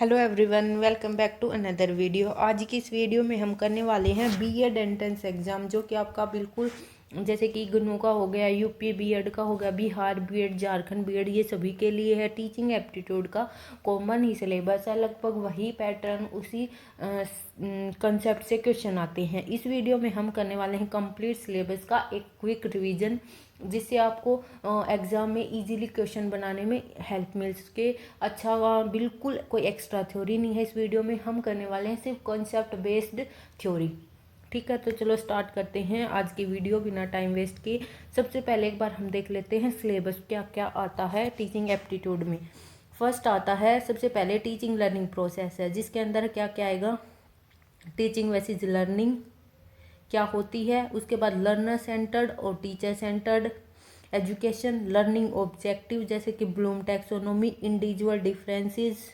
Hello everyone, welcome back to another video. आज की इस वीडियो में हम करने वाले हैं बीएड एंट्रेंस एग्ज़ाम, जो कि आपका बिल्कुल जैसे कि इग्नू का हो गया, यूपी बीएड का हो गया, बिहार बीएड, झारखंड बीएड, ये सभी के लिए है। टीचिंग एप्टीट्यूड का कॉमन ही सिलेबस है, लगभग वही पैटर्न, उसी कंसेप्ट से क्वेश्चन आते हैं। इस वीडियो में हम करने वाले हैं कंप्लीट सिलेबस का एक क्विक रिवीजन, जिससे आपको एग्ज़ाम में इजीली क्वेश्चन बनाने में हेल्प मिल सके। अच्छा, बिल्कुल कोई एक्स्ट्रा थ्योरी नहीं है। इस वीडियो में हम करने वाले हैं सिर्फ कॉन्सेप्ट बेस्ड थ्योरी। ठीक है, तो चलो स्टार्ट करते हैं आज की वीडियो बिना टाइम वेस्ट किए। सबसे पहले एक बार हम देख लेते हैं सिलेबस क्या क्या आता है टीचिंग एप्टीट्यूड में। फर्स्ट आता है सबसे पहले टीचिंग लर्निंग प्रोसेस है, जिसके अंदर क्या क्या आएगा, टीचिंग वर्सेस लर्निंग क्या होती है, उसके बाद लर्नर सेंटर्ड और teacher centred education, learning objective जैसे कि ब्लूम टैक्सोनॉमी, इंडिविजुअल डिफरेंसेस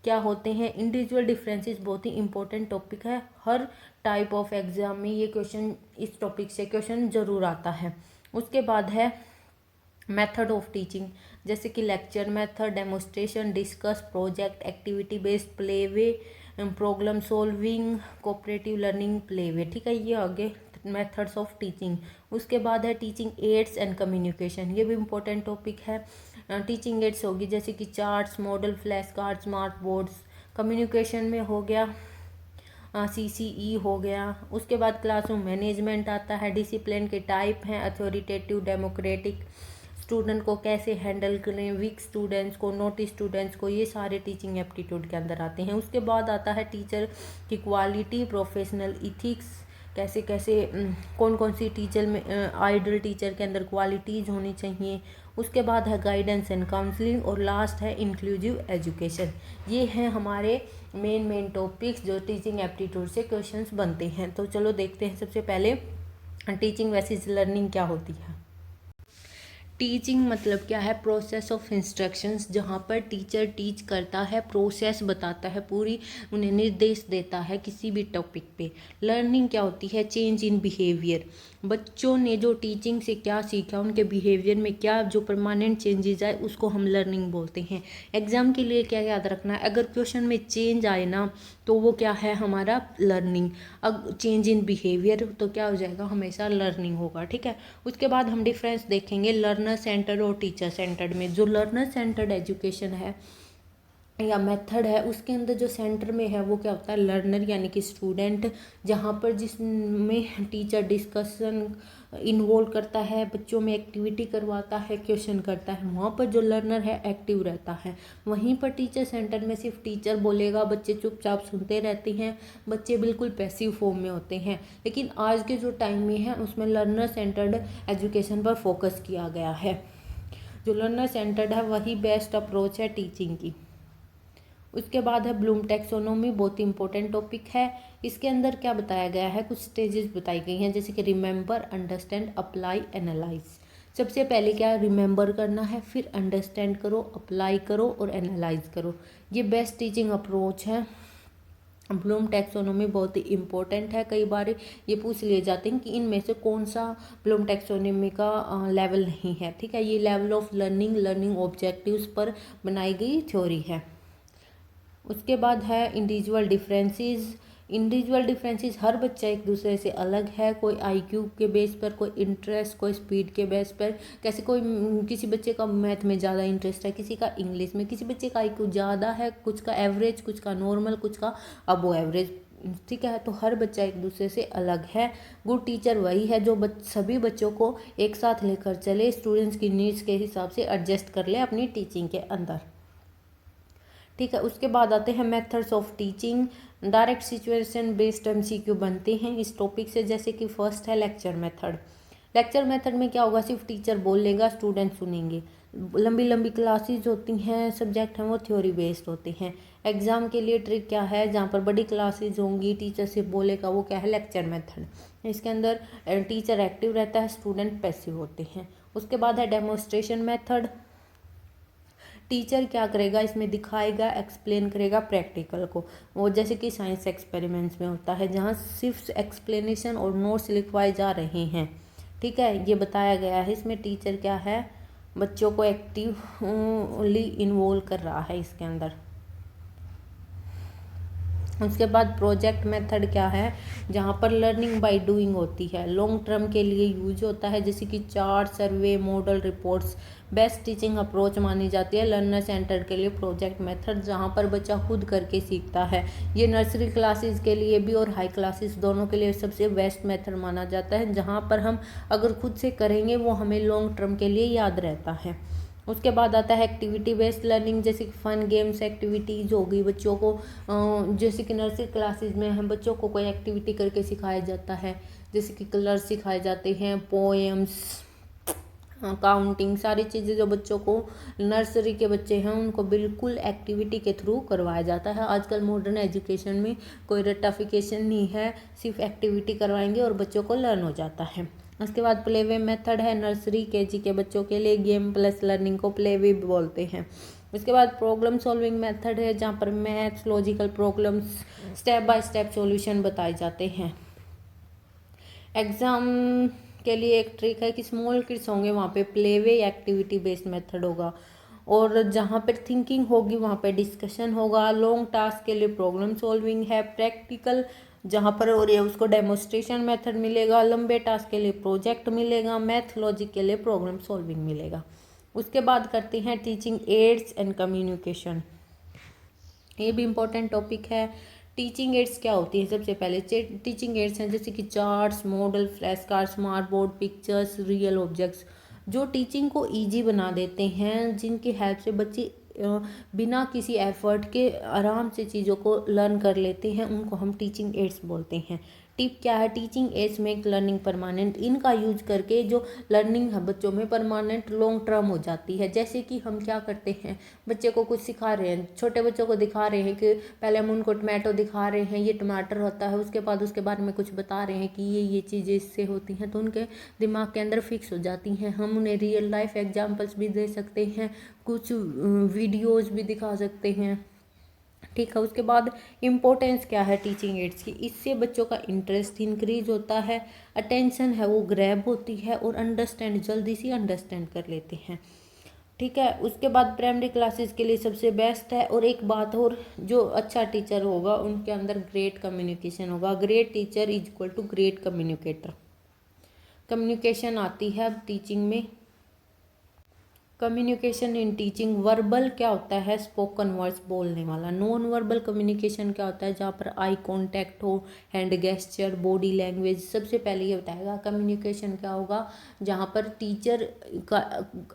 क्या होते हैं। इंडिविजुअल डिफरेंसेस बहुत ही इंपॉर्टेंट टॉपिक है, हर टाइप ऑफ एग्जाम में ये क्वेश्चन, इस टॉपिक से क्वेश्चन जरूर आता है। उसके बाद है मेथड ऑफ टीचिंग, जैसे कि lecture method, demonstration, discuss, project, activity based, play way, problem solving, cooperative learning, play way. ठीक है, ये आगे मेथड्स ऑफ टीचिंग। उसके बाद है टीचिंग एड्स एंड कम्युनिकेशन, ये भी इम्पोर्टेंट टॉपिक है। टीचिंग एड्स होगी जैसे कि charts, model, flash card, smart boards. Communication में हो गया सीसीई हो गया। उसके बाद क्लासरूम मैनेजमेंट आता है, डिसिप्लिन के टाइप हैं, अथॉरिटेटिव, डेमोक्रेटिक, स्टूडेंट को कैसे हैंडल करें, वीक स्टूडेंट्स को, नोटी स्टूडेंट्स को, ये सारे टीचिंग एप्टीट्यूड के अंदर आते हैं। उसके बाद आता है टीचर की क्वालिटी, प्रोफेशनल इथिक्स, कैसे कैसे कौन कौन सी टीचर में आइडल टीचर के अंदर क्वालिटीज़ होनी चाहिए। उसके बाद है गाइडेंस एंड काउंसलिंग, और लास्ट है इंक्लूसिव एजुकेशन। ये हैं हमारे मेन टॉपिक्स जो टीचिंग एप्टीट्यूड से क्वेश्चंस बनते हैं। तो चलो देखते हैं सबसे पहले टीचिंग वर्सेस लर्निंग क्या होती है। टीचिंग मतलब क्या है, प्रोसेस ऑफ इंस्ट्रक्शंस, जहाँ पर टीचर टीच करता है, प्रोसेस बताता है, पूरी उन्हें निर्देश देता है किसी भी टॉपिक पे। लर्निंग क्या होती है, चेंज इन बिहेवियर, बच्चों ने जो टीचिंग से क्या सीखा, उनके बिहेवियर में क्या जो परमानेंट चेंजेस आए, उसको हम लर्निंग बोलते हैं। एग्जाम के लिए क्या याद रखना है, अगर क्वेश्चन में चेंज आए ना, तो वो क्या है हमारा लर्निंग। अब चेंज इन बिहेवियर तो क्या हो जाएगा, हमेशा लर्निंग होगा। ठीक है, उसके बाद हम डिफरेंस देखेंगे लर्नर सेंटर्ड और टीचर सेंटर्ड में। जो लर्नर सेंटर्ड एजुकेशन है या मेथड है, उसके अंदर जो सेंटर में है वो क्या होता है, लर्नर यानी कि स्टूडेंट, जहाँ पर जिसमें टीचर डिस्कशन इन्वॉल्व करता है, बच्चों में एक्टिविटी करवाता है, क्वेश्चन करता है, वहाँ पर जो लर्नर है एक्टिव रहता है। वहीं पर टीचर सेंटर में सिर्फ टीचर बोलेगा, बच्चे चुपचाप सुनते रहते हैं, बच्चे बिल्कुल पैसिव फॉर्म में होते हैं। लेकिन आज के जो टाइम में है उसमें लर्नर सेंटर्ड एजुकेशन पर फोकस किया गया है। जो लर्नर सेंटर्ड है वही बेस्ट अप्रोच है टीचिंग की। उसके बाद है ब्लूम टैक्सोनॉमी, बहुत ही इंपॉर्टेंट टॉपिक है। इसके अंदर क्या बताया गया है, कुछ स्टेजेस बताई गई हैं, जैसे कि रिमेंबर, अंडरस्टैंड, अप्लाई, एनालाइज। सबसे पहले क्या रिमेंबर करना है, फिर अंडरस्टैंड करो, अप्लाई करो और एनालाइज करो। ये बेस्ट टीचिंग अप्रोच है। ब्लूम टैक्सोनॉमी बहुत ही इंपॉर्टेंट है, कई बार ये पूछ लिए जाते हैं कि इनमें से कौन सा ब्लूम टैक्सोनॉमी का लेवल नहीं है। ठीक है, ये level of learning, learning objectives पर बनाई गई थ्योरी है। उसके बाद है इंडिविजुअल डिफरेंसेस। इंडिविजुअल डिफरेंसेस, हर बच्चा एक दूसरे से अलग है, कोई आईक्यू के बेस पर, कोई इंटरेस्ट, कोई स्पीड के बेस पर। कैसे कोई किसी बच्चे का मैथ में ज़्यादा इंटरेस्ट है, किसी का इंग्लिश में, किसी बच्चे का आईक्यू ज़्यादा है, कुछ का एवरेज, कुछ का नॉर्मल, कुछ का अबो एवरेज। ठीक है, तो हर बच्चा एक दूसरे से अलग है। गुड टीचर वही है जो सभी बच्चों को एक साथ लेकर चले, स्टूडेंट्स की नीड्स के हिसाब से एडजस्ट कर ले अपनी टीचिंग के अंदर। ठीक है, उसके बाद आते हैं methods of teaching. Direct situation based MCQ बनते हैं इस टॉपिक से, जैसे कि फर्स्ट है लेक्चर मेथड। लेक्चर मेथड में क्या होगा, सिर्फ टीचर बोलेगा, स्टूडेंट सुनेंगे। लंबी लंबी क्लासेज होती हैं, सब्जेक्ट हैं वो थ्योरी बेस्ड होते हैं। एग्जाम के लिए ट्रिक क्या है, जहाँ पर बड़ी क्लासेज होंगी, टीचर सिर्फ बोलेगा, वो क्या है लेक्चर मेथड। इसके अंदर टीचर एक्टिव रहता है, स्टूडेंट पैसिव होते हैं। उसके बाद है डेमोस्ट्रेशन मेथड। टीचर क्या करेगा, इसमें दिखाएगा, एक्सप्लेन करेगा प्रैक्टिकल को, वो जैसे कि साइंस एक्सपेरिमेंट्स में होता है, जहाँ सिर्फ एक्सप्लेनेशन और नोट्स लिखवाए जा रहे हैं। ठीक है, ये बताया गया है। इसमें टीचर क्या है, बच्चों को एक्टिवली इन्वॉल्व कर रहा है इसके अंदर। उसके बाद प्रोजेक्ट मेथड क्या है, जहाँ पर लर्निंग बाय डूइंग होती है, लॉन्ग टर्म के लिए यूज होता है, जैसे कि chart, survey, model reports best teaching approach मानी जाती है लर्नर सेंटर के लिए प्रोजेक्ट मेथड, जहाँ पर बच्चा खुद करके सीखता है। ये नर्सरी क्लासेस के लिए भी और हाई क्लासेस दोनों के लिए सबसे बेस्ट मेथड माना जाता है, जहाँ पर हम अगर खुद से करेंगे वो हमें लॉन्ग टर्म के लिए याद रहता है। उसके बाद आता है एक्टिविटी बेस्ड लर्निंग, जैसे कि फन गेम्स एक्टिविटीज़ होगी बच्चों को, जैसे कि नर्सरी क्लासेस में हम बच्चों को कोई एक्टिविटी करके सिखाया जाता है, जैसे कि कलर सिखाए जाते हैं, पोएम्स, काउंटिंग, सारी चीज़ें जो बच्चों को नर्सरी के बच्चे हैं उनको बिल्कुल एक्टिविटी के थ्रू करवाया जाता है। आजकल मॉडर्न एजुकेशन में कोई रट्टाफिकेशन नहीं है, सिर्फ एक्टिविटी करवाएंगे और बच्चों को लर्न हो जाता है। उसके बाद प्ले वे मेथड है, नर्सरी केजी के बच्चों के लिए गेम प्लस लर्निंग को प्ले वे बोलते हैं। उसके बाद प्रॉब्लम सॉल्विंग मेथड है, जहाँ पर maths, logical problems, step by step solution बताए जाते हैं। एग्जाम के लिए एक ट्रिक है कि स्मॉल किड्स होंगे वहाँ पे play way activity based method होगा, और जहाँ पर थिंकिंग होगी वहाँ पे डिस्कशन होगा। लॉन्ग टास्क के लिए प्रॉब्लम सॉल्विंग है, प्रैक्टिकल जहाँ पर हो रही है उसको डेमोस्ट्रेशन मेथड मिलेगा, लंबे टास्क के लिए प्रोजेक्ट मिलेगा, मैथ लॉजिक के लिए प्रॉब्लम सॉल्विंग मिलेगा। उसके बाद करते हैं टीचिंग एड्स एंड कम्युनिकेशन, ये भी इम्पोर्टेंट टॉपिक है। टीचिंग एड्स क्या होती है, सबसे पहले टीचिंग एड्स हैं जैसे कि charts, model, flash card, smart board, pictures, real objects, जो टीचिंग को इजी बना देते हैं, जिनकी हेल्प से बच्चे बिना किसी एफर्ट के आराम से चीज़ों को लर्न कर लेते हैं, उनको हम टीचिंग एड्स बोलते हैं। टिप क्या है, teaching ads make learning permanent, इनका यूज करके जो लर्निंग है बच्चों में परमानेंट लॉन्ग टर्म हो जाती है। जैसे कि हम क्या करते हैं, बच्चे को कुछ सिखा रहे हैं, छोटे बच्चों को दिखा रहे हैं कि पहले हम उनको टमाटो दिखा रहे हैं, ये टमाटर होता है, उसके बाद उसके बारे में कुछ बता रहे हैं कि ये चीज़ें इससे होती हैं, तो उनके दिमाग के अंदर फिक्स हो जाती हैं। हम उन्हें रियल लाइफ एग्जाम्पल्स भी दे सकते हैं, कुछ वीडियोज़ भी दिखा सकते हैं, ठीक है। उसके बाद इम्पोर्टेंस क्या है टीचिंग एड्स की, इससे बच्चों का इंटरेस्ट इंक्रीज होता है, अटेंशन है वो ग्रैब होती है, और अंडरस्टैंड जल्दी से अंडरस्टैंड कर लेते हैं, ठीक है। उसके बाद प्राइमरी क्लासेस के लिए सबसे बेस्ट है। और एक बात और, जो अच्छा टीचर होगा उनके अंदर ग्रेट कम्युनिकेशन होगा, great teacher is equal to great communicator. Communication आती है अब टीचिंग में, कम्युनिकेशन इन टीचिंग, वर्बल क्या होता है, स्पोकन वर्ड्स बोलने वाला। नॉन वर्बल कम्युनिकेशन क्या होता है, जहाँ पर आई कांटेक्ट हो, हैंड गेस्चर, बॉडी लैंग्वेज। सबसे पहले ये बताएगा कम्युनिकेशन क्या होगा, जहाँ पर टीचर का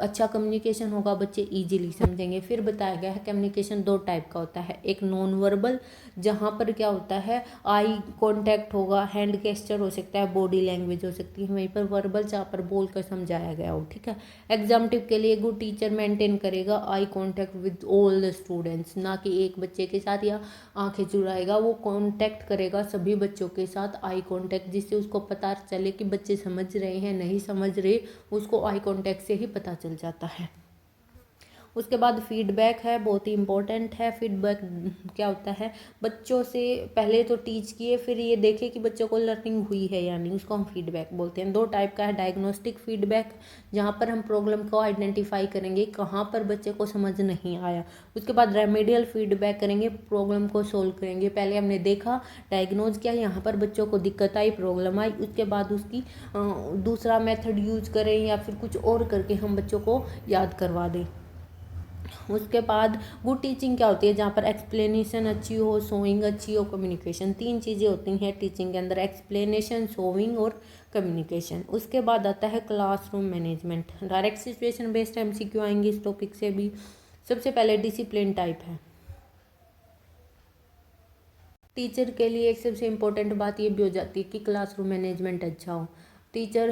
अच्छा कम्युनिकेशन होगा, बच्चे इजीली समझेंगे। फिर बताया गया है कम्युनिकेशन दो टाइप का होता है, एक नॉन वर्बल जहाँ पर क्या होता है आई कांटेक्ट होगा, हैंड गेस्चर हो सकता है, बॉडी लैंग्वेज हो सकती है, वहीं पर वर्बल जहाँ पर बोल कर समझाया गया हो, ठीक है। एग्जाम टिप के लिए गुड टीचर मेंटेन करेगा eye contact with all the students, ना कि एक बच्चे के साथ या आंखें चुराएगा, वो कांटेक्ट करेगा सभी बच्चों के साथ आई कांटेक्ट, जिससे उसको पता चले कि बच्चे समझ रहे हैं नहीं समझ रहे, उसको आई कांटेक्ट से ही पता चल जाता है। उसके बाद फीडबैक है, बहुत ही इंपॉर्टेंट है। फीडबैक क्या होता है, बच्चों से पहले तो टीच किए, फिर ये देखे कि बच्चों को लर्निंग हुई है या नहीं, उसको हम फीडबैक बोलते हैं। दो टाइप का है, डायग्नोस्टिक फीडबैक जहाँ पर हम प्रॉब्लम को आइडेंटिफाई करेंगे कहाँ पर बच्चे को समझ नहीं आया। उसके बाद रेमेडियल फीडबैक करेंगे, प्रॉब्लम को सोल्व करेंगे। पहले हमने देखा, डायग्नोज किया, यहाँ पर बच्चों को दिक्कत आई, प्रॉब्लम आई, उसके बाद उसकी दूसरा मेथड यूज करें या फिर कुछ और करके हम बच्चों को याद करवा दें। उसके बाद गुड टीचिंग क्या होती है, जहाँ पर एक्सप्लेनेशन अच्छी हो, शोइंग अच्छी हो, कम्युनिकेशन, तीन चीज़ें होती हैं टीचिंग के अंदर, एक्सप्लेनेशन, शोइंग और कम्युनिकेशन। उसके बाद आता है classroom management, direct situation based MCQ आएंगे इस टॉपिक से भी। सबसे पहले डिसिप्लिन टाइप है, टीचर के लिए एक सबसे इम्पोर्टेंट बात ये भी हो जाती है कि क्लासरूम मैनेजमेंट अच्छा हो। टीचर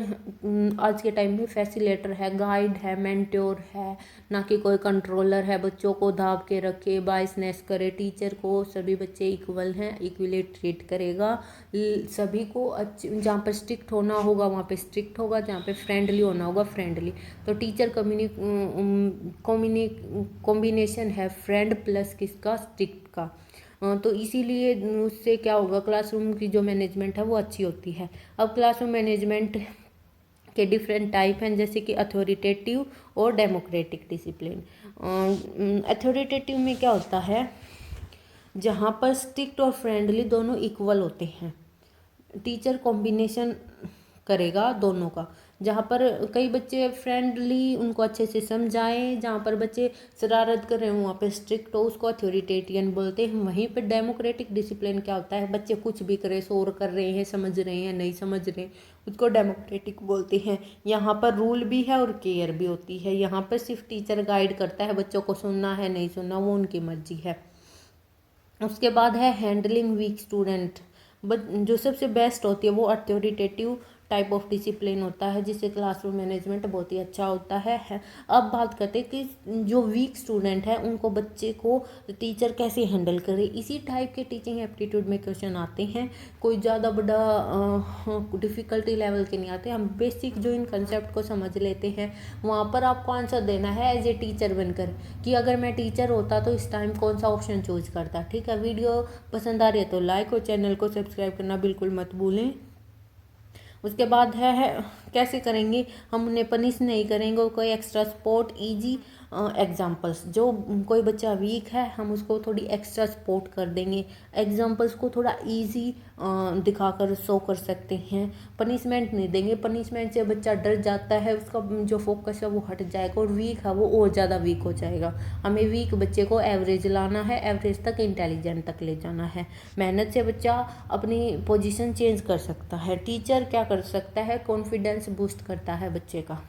आज के टाइम में फैसिलेटर है, गाइड है, मेंटोर है, ना कि कोई कंट्रोलर है, बच्चों को दाब के रखे, बाइसनेस करे। टीचर को सभी बच्चे इक्वल हैं, इक्वली ट्रीट करेगा सभी को। जहाँ पर स्ट्रिक्ट होना होगा वहाँ पे स्ट्रिक्ट होगा, जहाँ पे फ्रेंडली होना होगा फ्रेंडली। तो टीचर कॉम्बिनेशन है फ्रेंड प्लस किसका, स्ट्रिक्ट का। तो इसीलिए उससे क्या होगा, क्लासरूम की जो मैनेजमेंट है वो अच्छी होती है। अब क्लासरूम मैनेजमेंट के डिफरेंट टाइप हैं, जैसे कि अथॉरिटेटिव और डेमोक्रेटिक डिसिप्लिन। अथॉरिटेटिव में क्या होता है, जहाँ पर स्ट्रिक्ट और फ्रेंडली दोनों इक्वल होते हैं। टीचर कॉम्बिनेशन करेगा दोनों का, जहाँ पर कई बच्चे फ्रेंडली उनको अच्छे से समझाएं, जहाँ पर बच्चे शरारत कर रहे हैं वहाँ पे स्ट्रिक्ट हो उसको अथॉरिटेरियन बोलते हैं। वहीं पर डेमोक्रेटिक डिसिप्लिन क्या होता है, बच्चे कुछ भी करें, शोर कर रहे हैं, समझ रहे हैं नहीं समझ रहे, उसको डेमोक्रेटिक बोलते हैं। यहाँ पर रूल भी है और केयर भी होती है। यहाँ पर सिर्फ टीचर गाइड करता है, बच्चों को सुनना है नहीं सुनना वो उनकी मर्जी है। उसके बाद है हैंडलिंग वीक स्टूडेंट। बट जो सबसे बेस्ट होती है वो अथॉरिटेटिव टाइप ऑफ डिसिप्लिन होता है, जिससे क्लासरूम मैनेजमेंट बहुत ही अच्छा होता है। अब बात करते हैं कि जो वीक स्टूडेंट है उनको बच्चे को टीचर कैसे हैंडल करे। इसी टाइप के टीचिंग एप्टीट्यूड में क्वेश्चन आते हैं, कोई ज़्यादा बड़ा डिफ़िकल्टी लेवल के नहीं आते। हम बेसिक जो इन कंसेप्ट को समझ लेते हैं, वहाँ पर आपको आंसर देना है एज ए टीचर बनकर कि अगर मैं टीचर होता तो इस टाइम कौन सा ऑप्शन चूज करता। ठीक है, वीडियो पसंद आ रही है तो लाइक और चैनल को सब्सक्राइब करना बिल्कुल मत भूलें। उसके बाद है कैसे करेंगे, हम उन्हें पनिश नहीं करेंगे, कोई एक्स्ट्रा सपोर्ट ईजी एग्जाम्पल्स। जो कोई बच्चा वीक है हम उसको थोड़ी एक्स्ट्रा सपोर्ट कर देंगे, एग्जाम्पल्स को थोड़ा इजी दिखाकर शो कर सकते हैं। पनिशमेंट नहीं देंगे, पनिशमेंट से बच्चा डर जाता है, उसका जो फोकस है वो हट जाएगा और वीक है वो और ज़्यादा वीक हो जाएगा। हमें वीक बच्चे को एवरेज लाना है, एवरेज तक इंटेलिजेंट तक ले जाना है। मेहनत से बच्चा अपनी पोजीशन चेंज कर सकता है। टीचर क्या कर सकता है, कॉन्फिडेंस बूस्ट करता है बच्चे का।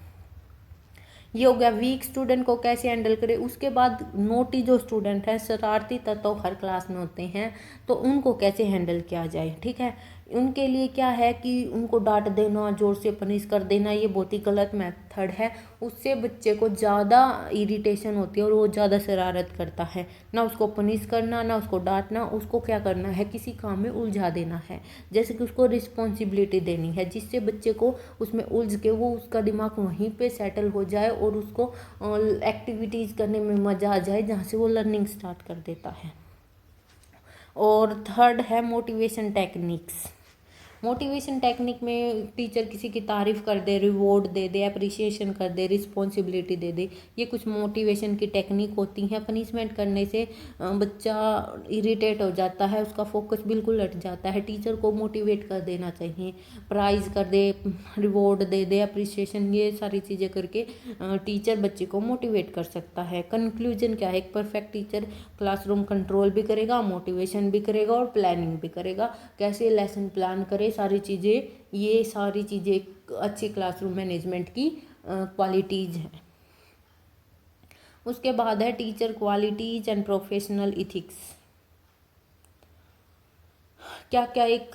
ये हो गया वीक स्टूडेंट को कैसे हैंडल करें। उसके बाद नोटी जो स्टूडेंट है, शरारती तत्व हर क्लास में होते हैं, तो उनको कैसे हैंडल किया जाए। ठीक है, उनके लिए क्या है कि उनको डांट देना, जोर से पनिश कर देना, ये बहुत ही गलत मेथड है। उससे बच्चे को ज़्यादा इरिटेशन होती है और वो ज़्यादा शरारत करता है। ना उसको पनिश करना ना उसको डांटना, उसको क्या करना है, किसी काम में उलझा देना है। जैसे कि उसको रिस्पॉन्सिबिलिटी देनी है, जिससे बच्चे को उसमें उलझ के वो उसका दिमाग वहीं पे सेटल हो जाए और उसको एक्टिविटीज़ करने में मज़ा आ जाए, जहाँ से वो लर्निंग स्टार्ट कर देता है। और थर्ड है मोटिवेशन टेक्निक्स। मोटिवेशन टेक्निक में टीचर किसी की तारीफ़ कर दे, रिवॉर्ड दे दे, अप्रिसिएशन कर दे, रिस्पॉन्सिबिलिटी दे दे, ये कुछ मोटिवेशन की टेक्निक होती हैं। पनिशमेंट करने से बच्चा इरिटेट हो जाता है, उसका फोकस बिल्कुल हट जाता है। टीचर को मोटिवेट कर देना चाहिए, प्राइज़ कर दे, रिवॉर्ड दे दे, अप्रिसिएशन, ये सारी चीज़ें करके टीचर बच्चे को मोटिवेट कर सकता है। कंक्लूजन क्या है, एक परफेक्ट टीचर क्लासरूम कंट्रोल भी करेगा, मोटिवेशन भी करेगा और प्लानिंग भी करेगा। कैसे लेसन प्लान करे, सारी चीज़ें, ये सारी चीज़ें अच्छी क्लासरूम मैनेजमेंट की क्वालिटीज़ हैं। उसके बाद है teacher qualities and professional ethics. क्या क्या एक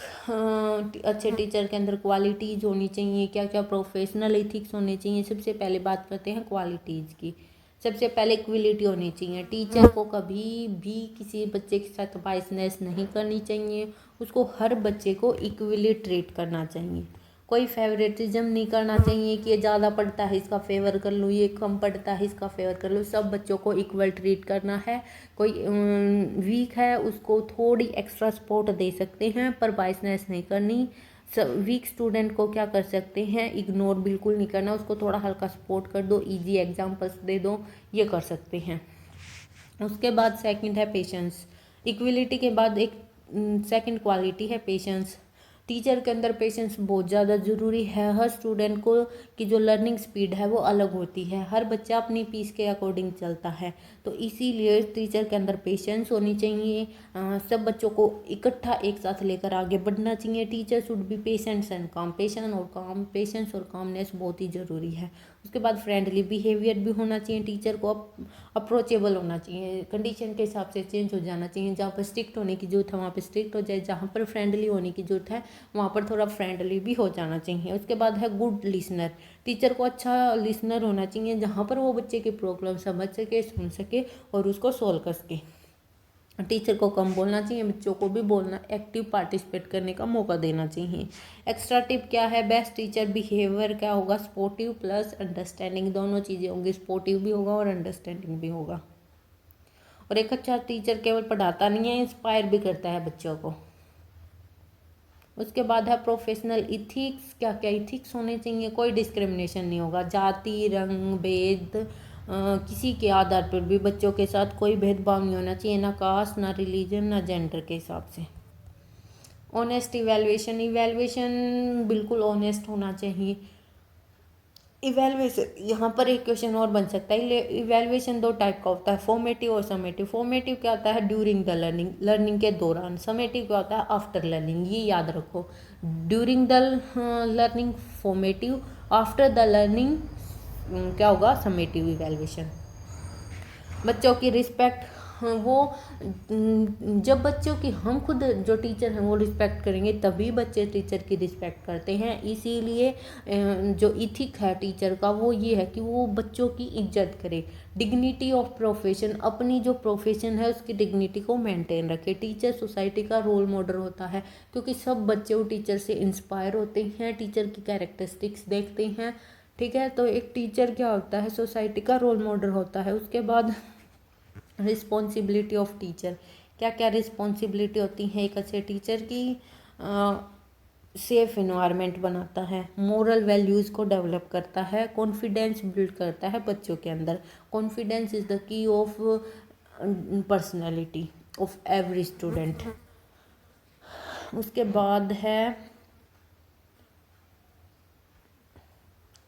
अच्छे टीचर के अंदर क्वालिटीज होनी चाहिए, क्या क्या प्रोफेशनल इथिक्स होने चाहिए। सबसे पहले बात करते हैं क्वालिटीज़ की। सबसे पहले इक्वलिटी होनी चाहिए। टीचर को कभी भी किसी बच्चे के साथ बायसनेस नहीं करनी चाहिए, उसको हर बच्चे को इक्वली ट्रीट करना चाहिए। कोई फेवरेटिज्म नहीं करना चाहिए कि ये ज़्यादा पढ़ता है इसका फेवर कर लूँ, ये कम पढ़ता है इसका फेवर कर लूँ। सब बच्चों को इक्वल ट्रीट करना है। कोई वीक है उसको थोड़ी एक्स्ट्रा सपोर्ट दे सकते हैं, पर बायसनेस नहीं करनी। वीक स्टूडेंट को क्या कर सकते हैं, इग्नोर बिल्कुल नहीं करना, उसको थोड़ा हल्का सपोर्ट कर दो, इजी एग्जांपल्स दे दो, ये कर सकते हैं। उसके बाद सेकंड है पेशेंस। इक्वलिटी के बाद एक सेकंड क्वालिटी है पेशेंस। टीचर के अंदर पेशेंस बहुत ज़्यादा ज़रूरी है। हर स्टूडेंट को की जो लर्निंग स्पीड है वो अलग होती है, हर बच्चा अपनी पीस के अकॉर्डिंग चलता है, तो इसीलिए टीचर के अंदर पेशेंस होनी चाहिए। सब बच्चों को इकट्ठा एक साथ लेकर आगे बढ़ना चाहिए। Teacher should be patience and काम। पेशेंस और कामनेस बहुत ही ज़रूरी है। उसके बाद फ्रेंडली बिहेवियर भी होना चाहिए। टीचर को अप्रोचेबल होना चाहिए, कंडीशन के हिसाब से चेंज हो जाना चाहिए। जहाँ पर स्ट्रिक्ट होने की जरूरत है वहाँ पर स्ट्रिक्ट हो जाए, जहाँ पर फ्रेंडली होने की जरूरत है वहाँ पर थोड़ा फ्रेंडली भी हो जाना चाहिए। उसके बाद है गुड लिसनर। टीचर को अच्छा लिसनर होना चाहिए, जहाँ पर वो बच्चे की प्रॉब्लम समझ सके, सुन सके और उसको सोल्व कर सके। टीचर को कम बोलना चाहिए, बच्चों को भी बोलना, एक्टिव पार्टिसिपेट करने का मौका देना चाहिए। एक्स्ट्रा टिप क्या है, बेस्ट टीचर बिहेवियर क्या होगा, सपोर्टिव प्लस अंडरस्टैंडिंग, दोनों चीज़ें होंगी, सपोर्टिव भी होगा और अंडरस्टैंडिंग भी होगा। और एक अच्छा टीचर केवल पढ़ाता नहीं है, इंस्पायर भी करता है बच्चों को। उसके बाद है प्रोफेशनल इथिक्स। क्या क्या इथिक्स होने चाहिए, कोई डिस्क्रिमिनेशन नहीं होगा, जाति, रंग, भेद, किसी के आधार पर भी बच्चों के साथ कोई भेदभाव नहीं होना चाहिए, ना कास्ट, ना रिलीजन, ना जेंडर के हिसाब से। ऑनेस्ट इवैल्यूएशन, इवैल्यूएशन बिल्कुल ऑनेस्ट होना चाहिए। इवैल्यूएशन यहाँ पर एक क्वेश्चन और बन सकता है। इवैल्यूएशन दो टाइप का होता है, फॉर्मेटिव और समेटिव। फॉर्मेटिव क्या होता है? ड्यूरिंग द लर्निंग, लर्निंग के दौरान। समेटिव क्या होता है? After learning. ये याद रखो, during the learning formative, after the learning क्या होगा? Summative evaluation. बच्चों की रिस्पेक्ट, वो जब बच्चों की हम खुद जो टीचर हैं वो रिस्पेक्ट करेंगे तभी बच्चे टीचर की रिस्पेक्ट करते हैं। इसीलिए जो इथिक है टीचर का वो ये है कि वो बच्चों की इज्जत करे। डिग्निटी ऑफ प्रोफेशन, अपनी जो प्रोफेशन है उसकी डिग्निटी को मेंटेन रखे। टीचर सोसाइटी का रोल मॉडल होता है, क्योंकि सब बच्चे वो टीचर से इंस्पायर होते हैं, टीचर की कैरेक्टरिस्टिक्स देखते हैं। ठीक है, तो एक टीचर क्या होता है? सोसाइटी का रोल मॉडल होता है। उसके बाद रिस्पॉन्सिबिलिटी ऑफ टीचर, क्या क्या रिस्पॉन्सिबिलिटी होती हैं एक अच्छे टीचर की? सेफ इन्वायरमेंट बनाता है, मोरल वैल्यूज़ को डेवलप करता है, कॉन्फिडेंस बिल्ड करता है बच्चों के अंदर। Confidence is the key of personality of every student. उसके बाद है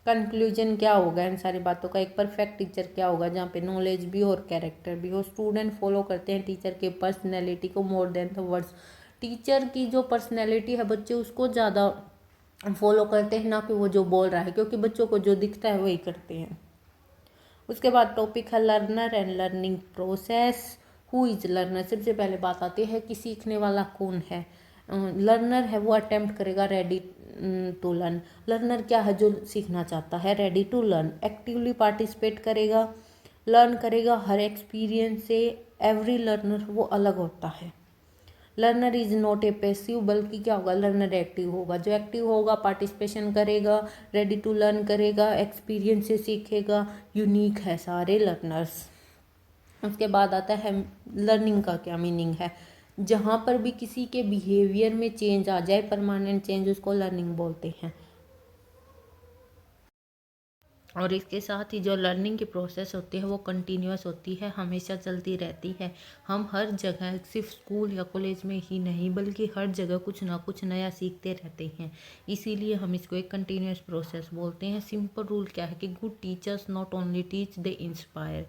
कंक्लूजन, क्या होगा इन सारी बातों का? एक परफेक्ट टीचर क्या होगा? जहाँ पे नॉलेज भी हो और कैरेक्टर भी हो। स्टूडेंट फॉलो करते हैं टीचर के पर्सनैलिटी को more than the words. Teacher की जो पर्सनैलिटी है बच्चे उसको ज़्यादा फॉलो करते हैं, ना कि वो जो बोल रहा है, क्योंकि बच्चों को जो दिखता है वही करते हैं। उसके बाद टॉपिक है learner and learning process. Who is learner? सबसे पहले बात आती है कि सीखने वाला कौन है। लर्नर है वो अटेम्प्ट करेगा, रेडी टू लर्न। लर्नर क्या है? जो सीखना चाहता है, ready to learn. Actively participate करेगा, लर्न करेगा हर एक्सपीरियंस से। एवरी लर्नर वो अलग होता है। Learner is not a passive, बल्कि क्या होगा? लर्नर एक्टिव होगा। जो एक्टिव होगा पार्टिसिपेशन करेगा, रेडी टू लर्न करेगा, एक्सपीरियंस से सीखेगा। यूनिक है सारे लर्नर्स। उसके बाद आता है लर्निंग का क्या मीनिंग है। जहाँ पर भी किसी के बिहेवियर में चेंज आ जाए, परमानेंट चेंज, उसको लर्निंग बोलते हैं। और इसके साथ ही जो लर्निंग की प्रोसेस होती है वो कंटिन्यूअस होती है, हमेशा चलती रहती है। हम हर जगह, सिर्फ स्कूल या कॉलेज में ही नहीं बल्कि हर जगह कुछ ना कुछ नया सीखते रहते हैं। इसीलिए हम इसको एक कंटिन्यूअस प्रोसेस बोलते हैं। सिंपल रूल क्या है कि good teachers not only teach, they inspire.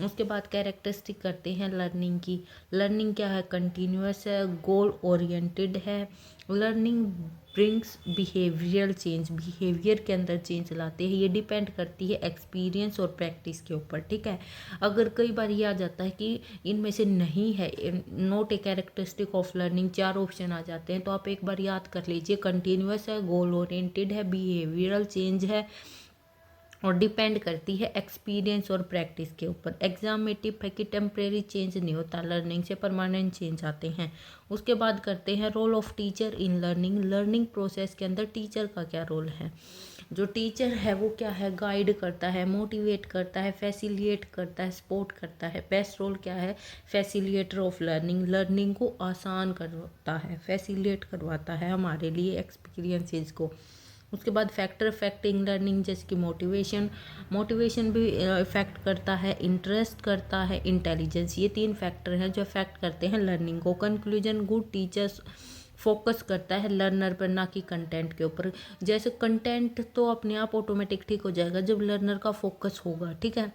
उसके बाद कैरेक्टरिस्टिक करते हैं लर्निंग की। लर्निंग क्या है? कंटिन्यूअस है, गोल ओरिएंटेड है। Learning brings behavioural change, behaviour के अंदर चेंज लाते हैं। ये डिपेंड करती है एक्सपीरियंस और प्रैक्टिस के ऊपर। ठीक है, अगर कई बार ये आ जाता है कि इनमें से नहीं है, not a characteristic of learning, 4 option आ जाते हैं, तो आप एक बार याद कर लीजिए। कंटिन्यूअस है, गोल ओरिएंटेड है, बिहेवियरल चेंज है और डिपेंड करती है एक्सपीरियंस और प्रैक्टिस के ऊपर। एग्जाम में टिप है कि टेम्परेरी चेंज नहीं होता, लर्निंग से परमानेंट चेंज आते हैं। उसके बाद करते हैं role of teacher in learning. Learning process के अंदर टीचर का क्या रोल है? जो टीचर है वो क्या है? गाइड करता है, मोटिवेट करता है, फैसिलिटेट करता है, सपोर्ट करता है। बेस्ट रोल क्या है? फैसिलिटेटर ऑफ लर्निंग, लर्निंग को आसान करवाता है, फैसिलिटेट करवाता है हमारे लिए एक्सपीरियंसेस को। उसके बाद फैक्टर अफेक्टिंग लर्निंग, जैसे कि मोटिवेशन, मोटिवेशन भी इफेक्ट करता है, इंटरेस्ट करता है, इंटेलिजेंस। ये 3 फैक्टर हैं जो इफेक्ट करते हैं लर्निंग को। कंक्लूजन, गुड टीचर्स फोकस करता है लर्नर पर, ना कि कंटेंट के ऊपर। जैसे कंटेंट तो अपने आप ऑटोमेटिक ठीक हो जाएगा जब लर्नर का फोकस होगा। ठीक है,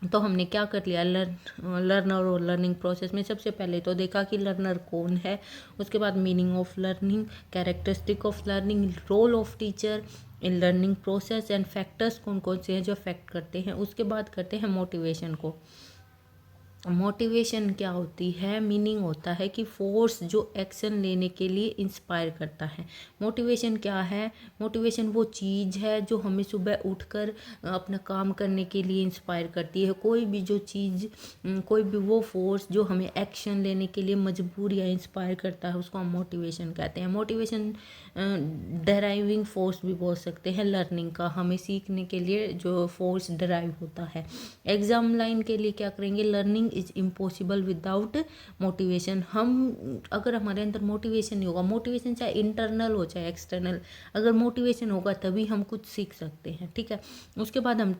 तो हमने क्या कर लिया? लर्नर और लर्निंग प्रोसेस में सबसे पहले तो देखा कि लर्नर कौन है। उसके बाद meaning of learning, characteristic of learning, role of teacher in learning process and factors कौन कौन से हैं जो अफेक्ट करते हैं। उसके बाद करते हैं मोटिवेशन को। मोटिवेशन क्या होती है? मीनिंग होता है कि फोर्स जो एक्शन लेने के लिए इंस्पायर करता है। मोटिवेशन क्या है? मोटिवेशन वो चीज़ है जो हमें सुबह उठकर अपना काम करने के लिए इंस्पायर करती है। कोई भी जो चीज़, कोई भी वो फोर्स जो हमें एक्शन लेने के लिए मजबूर या इंस्पायर करता है, उसको हम मोटिवेशन कहते हैं। मोटिवेशन डराइविंग फोर्स भी बोल सकते हैं लर्निंग का, हमें सीखने के लिए जो फोर्स डराइव होता है। एग्जाम लाइन के लिए क्या करेंगे? Learning is impossible without motivation. हम अगर हमारे अंदर मोटिवेशन नहीं होगा, मोटिवेशन चाहे इंटरनल हो चाहे एक्सटर्नल, अगर मोटिवेशन होगा तभी हम कुछ सीख सकते हैं। ठीक है, उसके बाद हम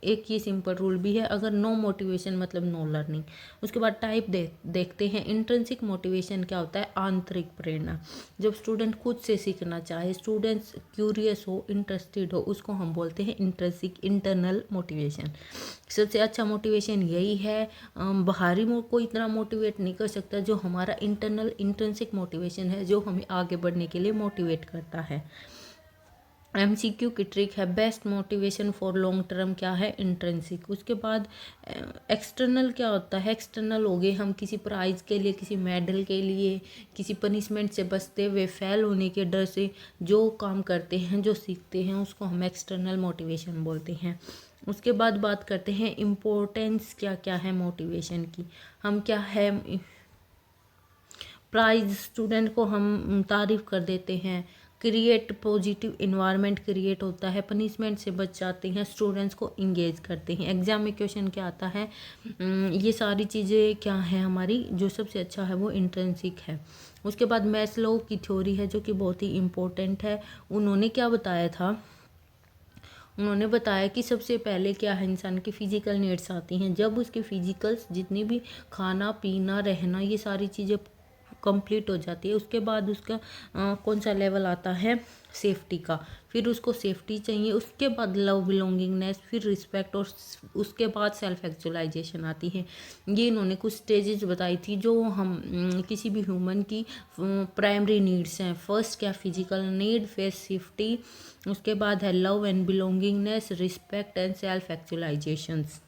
एक ये सिंपल रूल भी है, अगर नो मोटिवेशन मतलब नो लर्निंग। उसके बाद टाइप देखते हैं। इंट्रिंसिक मोटिवेशन क्या होता है? आंतरिक प्रेरणा। जब स्टूडेंट खुद से सीखना चाहे, स्टूडेंट्स क्यूरियस हो, इंटरेस्टेड हो, उसको हम बोलते हैं इंट्रिंसिक, इंटरनल मोटिवेशन। सबसे अच्छा मोटिवेशन यही है। बाहरी कोई इतना मोटिवेट नहीं कर सकता जो हमारा इंटरनल इंट्रिंसिक मोटिवेशन है, जो हमें आगे बढ़ने के लिए मोटिवेट करता है। MCQ की ट्रिक है, best motivation for long term क्या है? इंट्रिंसिक। उसके बाद एक्सटर्नल क्या होता है? एक्सटर्नल हो गए हम किसी प्राइज़ के लिए, किसी मेडल के लिए, किसी पनिशमेंट से बचते हुए, फेल होने के डर से जो काम करते हैं, जो सीखते हैं, उसको हम एक्सटर्नल मोटिवेशन बोलते हैं। उसके बाद बात करते हैं इम्पोर्टेंस क्या क्या है मोटिवेशन की। हम क्या है, प्राइज, स्टूडेंट को हम तारीफ़ कर देते हैं। क्रिएट पॉजिटिव इन्वायरमेंट क्रिएट होता है। पनिशमेंट से बच जाते हैं, स्टूडेंट्स को इंगेज करते हैं। एग्जाम में क्वेश्चन क्या आता है, ये सारी चीज़ें क्या है हमारी, जो सबसे अच्छा है वो इंट्रिंसिक है। उसके बाद मैस्लो की थ्योरी है, जो कि बहुत ही इम्पोर्टेंट है। उन्होंने क्या बताया था? उन्होंने बताया कि सबसे पहले क्या है, इंसान की फ़िज़िकल नीड्स आती हैं। जब उसकी फ़िज़िकल्स जितनी भी खाना पीना रहना, ये सारी चीज़ें कंप्लीट हो जाती है, उसके बाद उसका कौन सा लेवल आता है? सेफ्टी का। फिर उसको सेफ्टी चाहिए, उसके बाद लव, बिलोंगिंगनेस, फिर रिस्पेक्ट, और उसके बाद सेल्फ एक्चुअलाइजेशन आती है। ये इन्होंने कुछ स्टेजेस बताई थी जो हम किसी भी ह्यूमन की प्राइमरी नीड्स हैं। फर्स्ट क्या? फिजिकल नीड, फिर सेफ्टी, उसके बाद है love and belongingness, respect and self actualisations.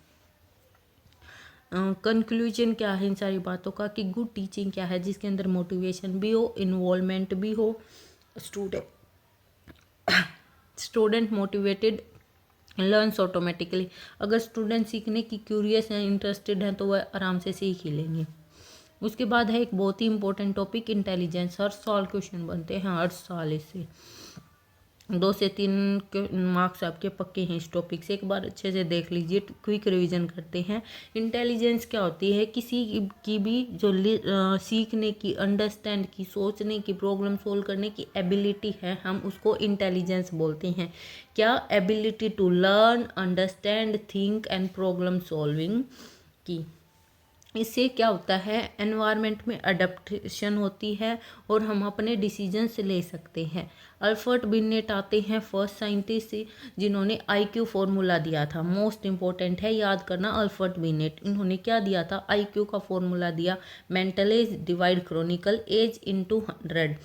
Conclusion क्या है इन सारी बातों का, कि गुड टीचिंग क्या है? जिसके अंदर मोटिवेशन भी हो, इन्वॉल्वमेंट भी हो, स्टूडेंट मोटिवेटेड लर्न्स ऑटोमेटिकली। अगर स्टूडेंट सीखने की क्यूरियस हैं, इंटरेस्टेड हैं, तो वह आराम से सीख ही लेंगे। उसके बाद है एक बहुत ही इंपॉर्टेंट टॉपिक, इंटेलिजेंस। हर साल क्वेश्चन बनते हैं, हर साल इससे 2 से 3 के मार्क्स आपके पक्के हैं इस टॉपिक से। एक बार अच्छे से देख लीजिए, क्विक रिवीजन करते हैं। इंटेलिजेंस क्या होती है? किसी की भी जो सीखने की, अंडरस्टैंड की, सोचने की, प्रॉब्लम सोल्व करने की एबिलिटी है, हम उसको इंटेलिजेंस बोलते हैं। क्या? Ability to learn, understand, think and problem solving की। इससे क्या होता है? एनवायरनमेंट में अडेप्टेशन होती है और हम अपने डिसीजंस ले सकते हैं। अल्फर्ट बिनेट आते हैं, फर्स्ट साइंटिस्ट जिन्होंने IQ फॉर्मूला दिया था। मोस्ट इंपॉर्टेंट है याद करना, अल्फर्ट बिनेट। इन्होंने क्या दिया था? IQ का फॉर्मूला दिया, mental age divide chronicle age into 100।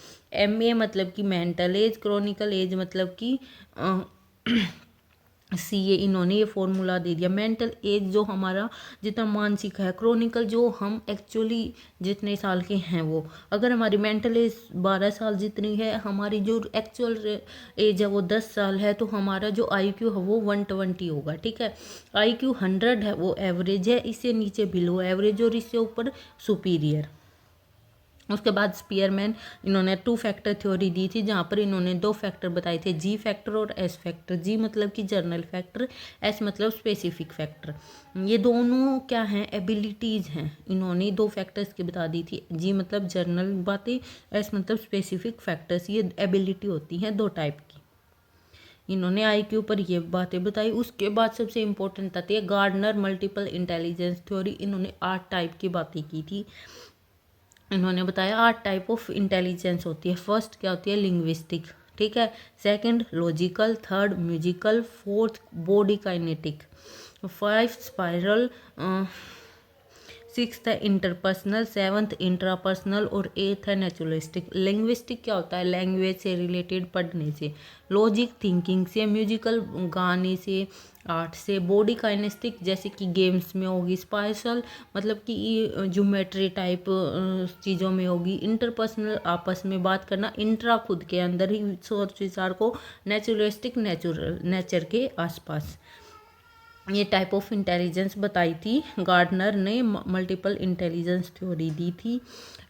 MA मतलब कि मेंटल एज, क्रोनिकल एज मतलब कि CA। इन्होंने ये फॉर्मूला दे दिया। मेंटल एज जो हमारा जितना मानसिक है, क्रोनिकल जो हम एक्चुअली जितने साल के हैं वो। अगर हमारी मेंटल एज 12 साल जितनी है, हमारी जो एक्चुअल एज है वो 10 साल है, तो हमारा जो IQ है वो 120 होगा। ठीक है, IQ 100 है वो एवरेज है, इससे नीचे बिलो एवरेज और इससे ऊपर सुपीरियर। उसके बाद स्पीयरमैन, इन्होंने 2 फैक्टर थ्योरी दी थी, जहाँ पर इन्होंने 2 फैक्टर बताए थे, G फैक्टर और S फैक्टर। G मतलब कि जर्नल फैक्टर, S मतलब स्पेसिफिक फैक्टर। ये दोनों क्या हैं? एबिलिटीज़ हैं। इन्होंने 2 फैक्टर्स की बता दी थी, G मतलब जर्नल बातें, S मतलब स्पेसिफिक फैक्टर्स। ये एबिलिटी होती हैं 2 टाइप की। इन्होंने IQ पर ये बातें बताई। उसके बाद सबसे इम्पोर्टेंट आती है गार्डनर मल्टीपल इंटेलिजेंस थ्योरी। इन्होंने 8 टाइप की बातें की थी। इन्होंने बताया 8 टाइप ऑफ इंटेलिजेंस होती है। फर्स्ट क्या होती है? लिंग्विस्टिक। ठीक है, second logical, third musical, fourth body kinetic, 5 spiral, 6th है इंटरपर्सनल, 7th इंट्रापर्सनल और 8th है नेचुरलिस्टिक। लिंग्विस्टिक क्या होता है? लैंग्वेज से रिलेटेड, पढ़ने से। लॉजिक थिंकिंग से, म्यूजिकल गाने से, आर्ट से। बॉडी काइनेस्टिक जैसे कि गेम्स में होगी। स्पाइरल मतलब कि ज्योमेट्री टाइप चीज़ों में होगी। इंटरपर्सनल आपस में बात करना। इंट्रा खुद के अंदर ही सोच विचार को। नेचुरलिस्टिक नेचर के आसपास। ये टाइप ऑफ इंटेलिजेंस बताई थी। गार्डनर ने मल्टीपल इंटेलिजेंस थ्योरी दी थी।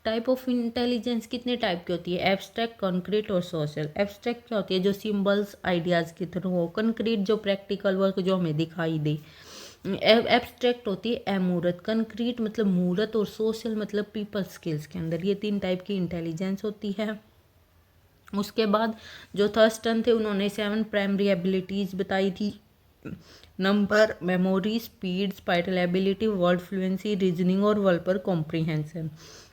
टाइप ऑफ इंटेलिजेंस कितने टाइप की होती है? एब्स्ट्रैक्ट, कॉन्क्रीट और सोशल। एब्स्ट्रैक्ट क्या होती है? जो सिंबल्स आइडियाज़ के थ्रू हो। कॉन्क्रीट जो प्रैक्टिकल वर्क जो हमें दिखाई दे। एब्स्ट्रैक्ट होती है अमूर्त। कॉन्क्रीट मतलब मूर्त, और सोशल मतलब पीपल स्किल्स के अंदर। ये 3 टाइप की इंटेलिजेंस होती है। उसके बाद जो थर्स्टन थे, उन्होंने 7 प्राइमरी एबिलिटीज़ बताई थी। Number, memory, speed, spiral ability, word fluency, reasoning और वर्बल कॉम्प्रीहेंशन।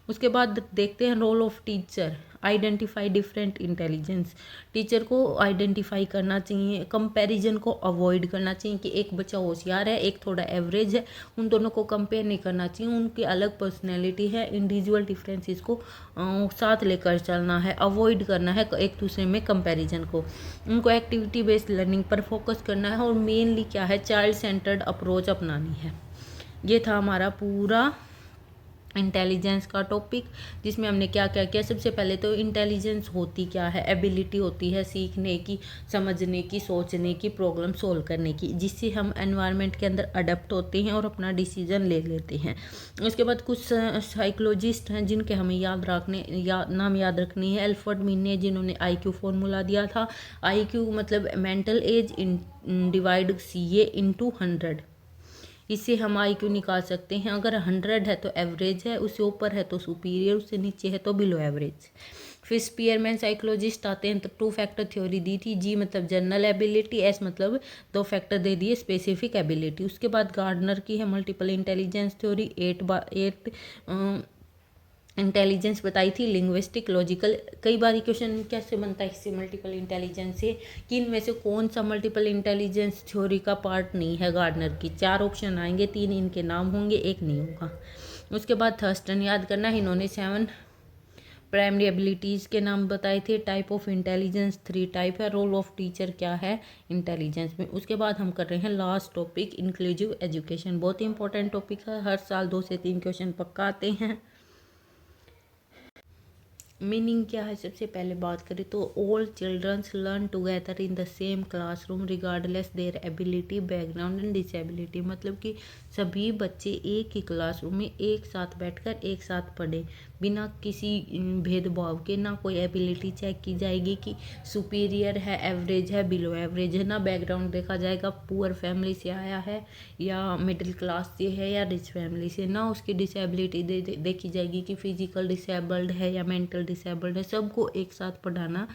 उसके बाद देखते हैं role of teacher, identify different intelligence. Teacher को आइडेंटिफाई करना चाहिए, कंपैरिजन को अवॉइड करना चाहिए कि एक बच्चा होशियार है एक थोड़ा एवरेज है, उन दोनों को कंपेयर नहीं करना चाहिए। उनकी अलग पर्सनैलिटी है, इंडिविजुअल डिफरेंसेस को साथ लेकर चलना है, अवॉइड करना है एक दूसरे में कंपैरिजन को। उनको एक्टिविटी बेस्ड लर्निंग पर फोकस करना है और मेनली क्या है, चाइल्ड सेंटर्ड अप्रोच अपनानी है। ये था हमारा पूरा इंटेलिजेंस का टॉपिक, जिसमें हमने क्या क्या किया। सबसे पहले तो इंटेलिजेंस होती क्या है, एबिलिटी होती है सीखने की, समझने की, सोचने की, प्रॉब्लम सॉल्व करने की, जिससे हम एनवायरनमेंट के अंदर अडेप्ट होते हैं और अपना डिसीजन ले लेते हैं। उसके बाद कुछ साइकोलॉजिस्ट हैं जिनके हमें नाम याद रखनी है। एल्फ्रेड मीन ने जिन्होंने IQ फॉर्मूला दिया था। IQ मतलब mental age divide CA into 100। इससे हम IQ निकाल सकते हैं। अगर 100 है तो एवरेज है, उससे ऊपर है तो सुपीरियर, उससे नीचे है तो बिलो एवरेज। फिर स्पीयरमैन साइकोलॉजिस्ट आते हैं तो 2 फैक्टर थ्योरी दी थी। G मतलब जनरल एबिलिटी, S मतलब 2 फैक्टर दे दिए स्पेसिफिक एबिलिटी। उसके बाद गार्डनर की है मल्टीपल इंटेलिजेंस थ्योरी, 8 इंटेलिजेंस बताई थी, लिंग्विस्टिक, लॉजिकल। कई बार क्वेश्चन कैसे बनता है इससे, मल्टीपल इंटेलिजेंस से, कि इनमें से कौन सा मल्टीपल इंटेलिजेंस थ्योरी का पार्ट नहीं है गार्डनर की। 4 ऑप्शन आएंगे, 3 इनके नाम होंगे, एक नहीं होगा। उसके बाद थर्स्टन याद करना है, इन्होंने 7 प्राइमरी एबिलिटीज़ के नाम बताए थे। टाइप ऑफ इंटेलिजेंस 3 टाइप है। रोल ऑफ टीचर क्या है इंटेलिजेंस में। उसके बाद हम कर रहे हैं लास्ट टॉपिक, इंक्लूसिव एजुकेशन। बहुत ही इंपॉर्टेंट टॉपिक है, हर साल 2 से 3 क्वेश्चन पक्का आते हैं। मीनिंग क्या है, सबसे पहले बात करें तो all childrens learn together in the same classroom regardless their ability, background and disability. मतलब कि सभी बच्चे एक ही क्लासरूम में एक साथ बैठकर एक साथ पढ़े, बिना किसी भेदभाव के। ना कोई एबिलिटी चेक की जाएगी कि सुपीरियर है, एवरेज है, बिलो एवरेज है। ना बैकग्राउंड देखा जाएगा, पुअर फैमिली से आया है या मिडिल क्लास से है या रिच फैमिली से। ना उसकी डिसेबिलिटी देखी जाएगी कि फिजिकल डिसेबल्ड है या मेंटल डिसेबल्ड है। सबको एक साथ पढ़ाना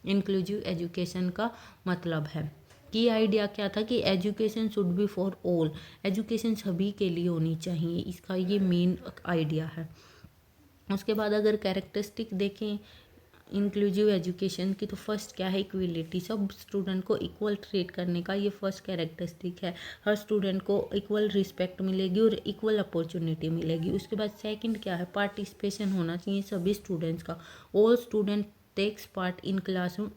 इंक्लूसिव एजुकेशन का मतलब है। की आइडिया क्या था कि education should be for all, education सभी के लिए होनी चाहिए, इसका ये मेन आइडिया है। उसके बाद अगर कैरेक्टरिस्टिक देखें इंक्लूसिव एजुकेशन की, तो फर्स्ट क्या है, इक्वलिटी। सब स्टूडेंट को इक्वल ट्रीट करने का ये फर्स्ट कैरेक्टरिस्टिक है। हर स्टूडेंट को इक्वल रिस्पेक्ट मिलेगी और इक्वल अपॉर्चुनिटी मिलेगी। उसके बाद सेकंड क्या है, पार्टिसिपेशन होना चाहिए सभी स्टूडेंट्स का। All student takes part in classroom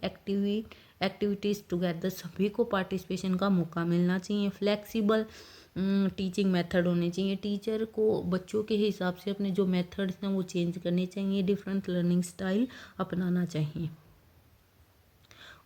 activities together, सभी को पार्टिसिपेशन का मौका मिलना चाहिए। फ्लेक्सिबल टीचिंग मेथड होने चाहिए। टीचर को बच्चों के हिसाब से अपने जो मेथड्स हैं वो चेंज करने चाहिए, डिफरेंट लर्निंग स्टाइल अपनाना चाहिए।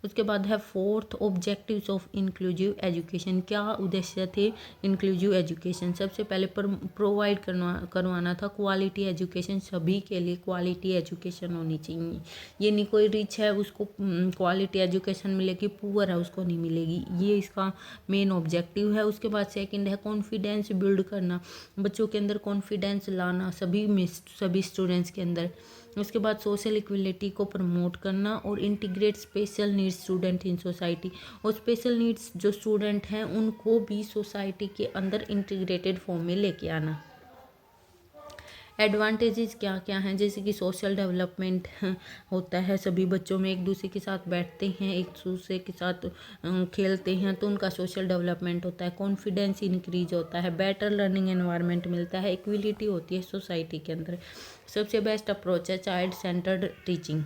उसके बाद है fourth, objectives of inclusive education. क्या उद्देश्य थे इंक्लूसिव एजुकेशन। सबसे पहले प्रोवाइड करवाना था क्वालिटी एजुकेशन, सभी के लिए क्वालिटी एजुकेशन होनी चाहिए। ये नहीं कोई रिच है उसको क्वालिटी एजुकेशन मिलेगी, पुअर है उसको नहीं मिलेगी, ये इसका मेन ऑब्जेक्टिव है। उसके बाद सेकंड है कॉन्फिडेंस बिल्ड करना, बच्चों के अंदर कॉन्फिडेंस लाना, सभी स्टूडेंट्स के अंदर। उसके बाद सोशल इक्वलिटी को प्रमोट करना और integrate special needs student in society. और स्पेशल नीड्स जो स्टूडेंट हैं उनको भी सोसाइटी के अंदर इंटीग्रेटेड फॉर्म में लेके आना। एडवांटेजेस क्या क्या हैं, जैसे कि सोशल डेवलपमेंट होता है, सभी बच्चों में एक दूसरे के साथ बैठते हैं, एक दूसरे के साथ खेलते हैं तो उनका सोशल डेवलपमेंट होता है। कॉन्फिडेंस इंक्रीज होता है, बेटर लर्निंग एनवायरनमेंट मिलता है, इक्वलिटी होती है सोसाइटी के अंदर। सबसे बेस्ट अप्रोच है चाइल्ड सेंटर्ड टीचिंग।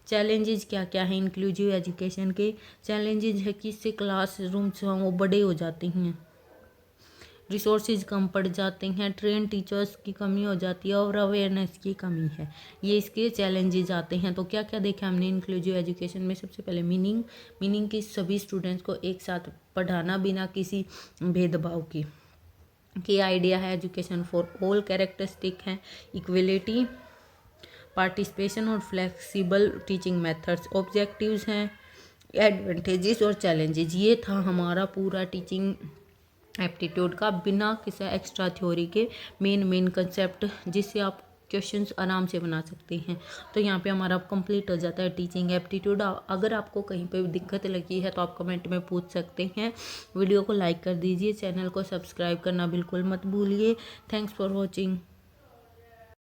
चैलेंजेस क्या क्या है इंक्लूसिव एजुकेशन के। चैलेंजेस है कि इससे क्लासरूम्स वो बड़े हो जाते हैं, रिसोर्सेज कम पड़ जाते हैं, ट्रेन टीचर्स की कमी हो जाती है और अवेयरनेस की कमी है, ये इसके चैलेंजेस आते हैं। तो क्या क्या देखा हमने इंक्लूसिव एजुकेशन में। सबसे पहले मीनिंग की सभी स्टूडेंट्स को एक साथ पढ़ाना बिना किसी भेदभाव की आइडिया है एजुकेशन फॉर ऑल। कैरेक्टरिस्टिक है इक्वलिटी, पार्टिसिपेशन और फ्लेक्सिबल टीचिंग मेथड्स। ऑब्जेक्टिव्स हैं एडवांटेजेस और चैलेंजेस। ये था हमारा पूरा टीचिंग एप्टीट्यूड का बिना किसी एक्स्ट्रा थ्योरी के मेन कंसेप्ट, जिससे आप क्वेश्चंस आराम से बना सकते हैं। तो यहाँ पे हमारा कंप्लीट हो जाता है टीचिंग एप्टीट्यूड। अगर आपको कहीं पे दिक्कत लगी है तो आप कमेंट में पूछ सकते हैं। वीडियो को लाइक कर दीजिए, चैनल को सब्सक्राइब करना बिल्कुल मत भूलिए। Thanks for watching.